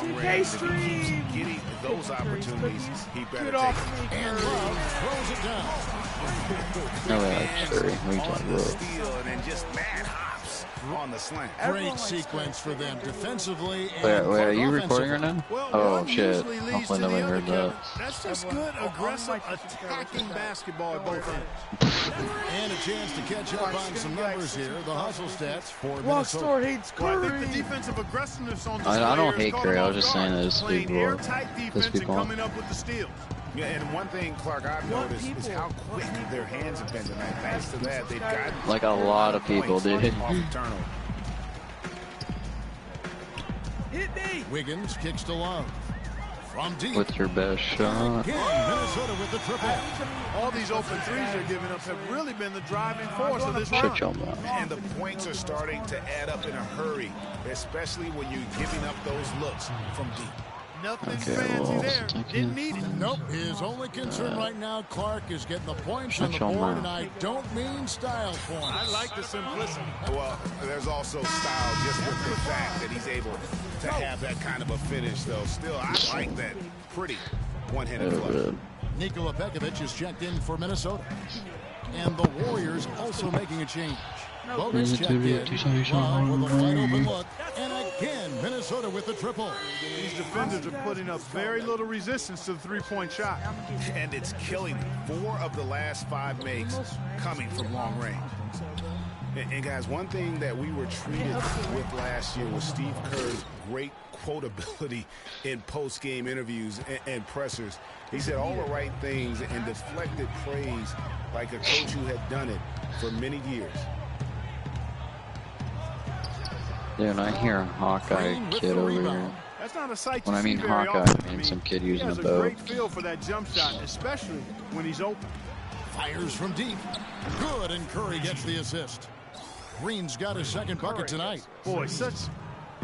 long range. If he keeps getting those opportunities, he better take it. And Love throws it down. No, Curry. What are you talking about? Steal and then just mad hops on the slant. Great sequence for them defensively. Wait, are you recording right now? Well, Oh, one shit. usually leads Hopefully to the nobody other, heard Kevin. that. That's just good, aggressive, attacking basketball at both ends. And a chance to catch up on some numbers here. The hustle stats for Rockstar Minnesota. hates Well, I Curry. think the defensive aggressiveness on display I don't here hate has Curry. caught I him was just off saying guard. that this Playing people- airtight defense and people- coming up with the steals. Yeah, and one thing, Clark, I've noticed is how quick their hands have been tonight. Thanks to that, they've gotten Like a lot of people, dude. off the turnover. Hit me. Wiggins kicks to Love. From deep. With your best shot. Again, Minnesota with the triple. All these open threes they're giving up have really been the driving force of this run. Shut your mouth. And the points are starting to add up in a hurry, especially when you're giving up those looks from deep. Nothing Okay, fancy well, there. thank Didn't you. need it. Nope. His only concern right now, Clark, is getting the points on Shut the your board, mouth. and I don't mean style points. I like the simplicity. Well, there's also style just with the fact that he's able to have that kind of a finish, though. Still, I like that pretty one-handed clutch. Nikola Pekovic is checked in for Minnesota. And the Warriors also making a change. Bogut's checked in. Love with a wide open look. And again, Minnesota with the triple. These defenders are putting up very little resistance to the three-point shot. And it's killing 4 of the last 5 makes coming from long range. And guys, one thing that we were treated with last year was Steve Kerr's great quotability in post-game interviews and pressers. He said all the right things and deflected praise like a coach who had done it for many years. Dude, I hear a Hawkeye Green with kid the over here. rebound. That's not a sight When you I see mean very Hawkeye, often. I mean some kid He using has a a bow. great feel for that jump shot, especially when he's open. Fires from deep. Good, and Curry gets the assist. Green's got his second bucket tonight. Boy, such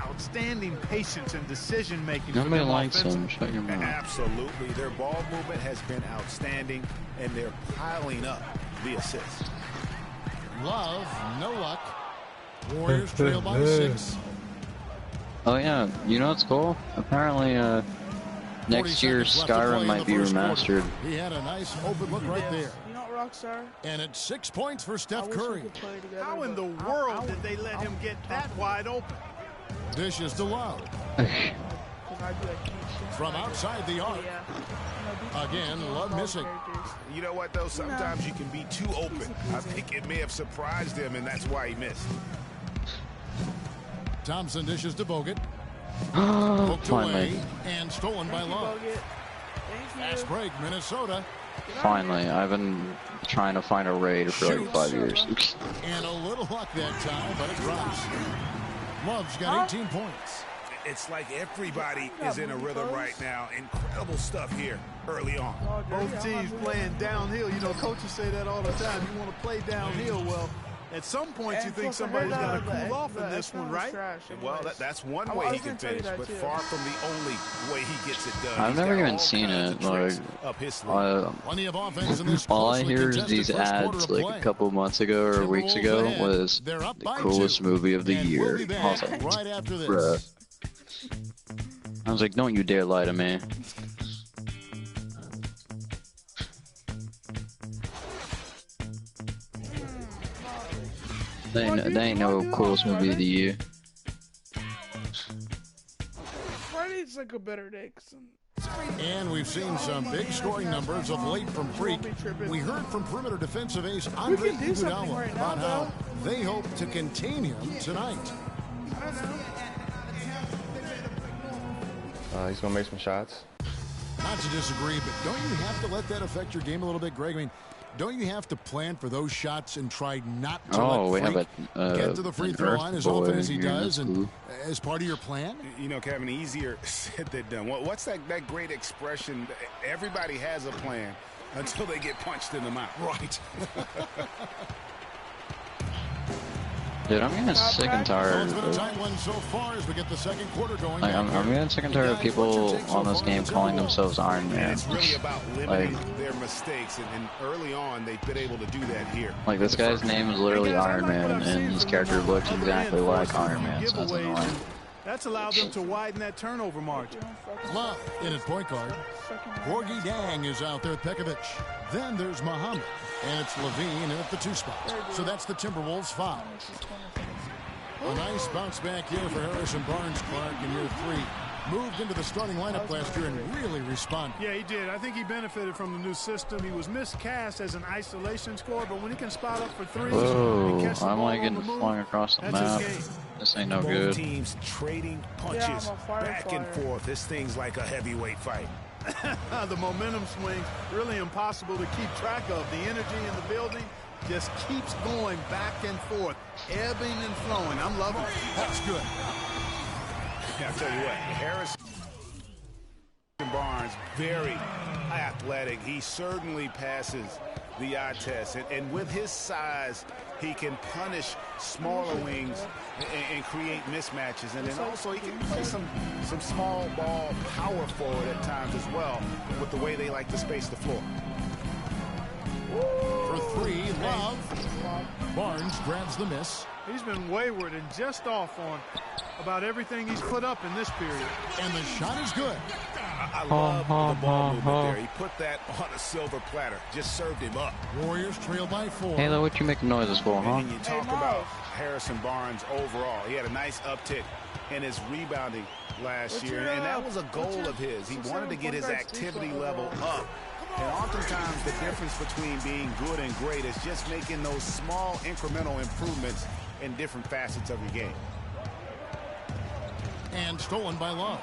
outstanding patience and decision-making. Nobody for them likes him. offensively. Shut your mouth. Absolutely. Their ball movement has been outstanding, and they're piling up the assists. Love, no luck. Warriors trail by 6. Oh yeah, you know what's cool? Apparently, 40 next year seconds left to play Skyrim in might the be first remastered. quarter. He had a nice open look right there. You know what, Rockstar? And it's 6 points for I Steph wish we Curry. could play together, How in but the I world did would- they let him get that wide open? Dishes to Love. 'cause I do that kind of shit. From outside the arc. Yeah. You know, Again, Love missing. You know what, though? Sometimes you can be too open. I think it may have surprised him, and that's why he missed. Thompson dishes to Bogut. Hooked away Finally, and stolen by Love. Thank Fast you. break, Minnesota. finally. I've been trying to find a raid for like 5 years. And a little luck that time, but it drops. Love's got 18 points. It's like everybody is in a rhythm right now. Incredible stuff here early on. Both teams playing downhill. You know, coaches say that all the time. You want to play downhill. Well, at some point you think somebody's got to cool off in this one, right? Well, that's one I way he was can gonna tell you finish, that but too. far from the only way he gets it done. I've He's never got even all seen kinds it, of tricks like, up his sleeve. Plenty of offense in this All I closely hear is contested these first quarter ads of like play. a couple months ago or weeks ago Timberwolves ahead. was They're up the by coolest 2. movie of the And year. we'll be back I was like, right after this. bruh. I was like, don't you dare lie to me. That ain't no coolest movie of the year. Friday's like a better day. And we've seen some big scoring numbers of late from Freak. We heard from perimeter defensive ace Andre can do something Iguodala right now, about how they hope to contain him tonight. I don't know. He's gonna make some shots. Not to disagree, but don't you have to let that affect your game a little bit, Greg? I mean, don't you have to plan for those shots and try not to We let have Freak get to the free an throw Earth line as boy often as he here in does, this and booth. as part of your plan? You know, Kevin, easier said than done. What's that great expression? Everybody has a plan until they get punched in the mouth. Right. Dude, I'm getting sick and So tired it's been a of, tight one so far as we get the second quarter going. like, I'm getting sick and tired of people on this game calling themselves Iron And Man. it's really about limiting their mistakes, and early on, they've been able to do that here. Like, this guy's name is literally Iron Man, and his character looks exactly like Iron Man, so that's annoying. That's allowed them to widen that turnover margin. Love in at point guard. Gorgie Dang is out there at Pekovic. Then there's Muhammad. And it's Levine in at the 2 spot. So that's the Timberwolves 5. A nice bounce back here for Harrison Barnes, Clark, in year 3. Moved into the starting lineup last year and really responded. Yeah, he did. I think he benefited from the new system. He was miscast as an isolation scorer, but when he can spot up for threes and catch the I'm ball like on getting the move, flung across the that's map. his game. This ain't no Both good. teams trading punches back and forth. This thing's like a heavyweight fight. The momentum swings, really impossible to keep track of. The energy in the building just keeps going back and forth, ebbing and flowing. I'm loving it. That's good. I'll tell you what, Harrison Barnes, very athletic. He certainly passes the eye test. And with his size, he can punish smaller wings and create mismatches. And then also he can play some small ball power forward at times as well with the way they like to space the floor. For 3, Love. Barnes grabs the miss. He's been wayward and just off on about everything he's put up in this period. And the shot is good. I love the ball movement there. He put that on a silver platter. Just served him up. Warriors trail by 4. Halo, what you making noises for, huh? And you talk about Harrison Barnes overall. He had a nice uptick in his rebounding last year. And that was a goal of his. He wanted to get his activity level up. And oftentimes the difference between being good and great is just making those small incremental improvements in different facets of your game. And stolen by Love.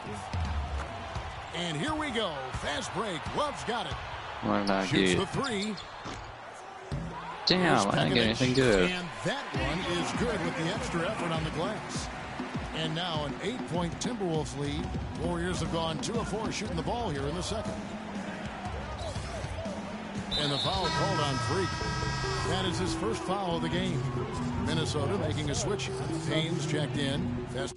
And here we go. Fast break. Love's got it. What about Shoots you? the 3. Damn, I didn't get anything good. And that one is good with the extra effort on the glass. And now an 8-point Timberwolves lead. Warriors have gone 2 of 4 shooting the ball here in the second. And the foul called on Freak. That is his first foul of the game. Minnesota making a switch. Haynes checked in. Fast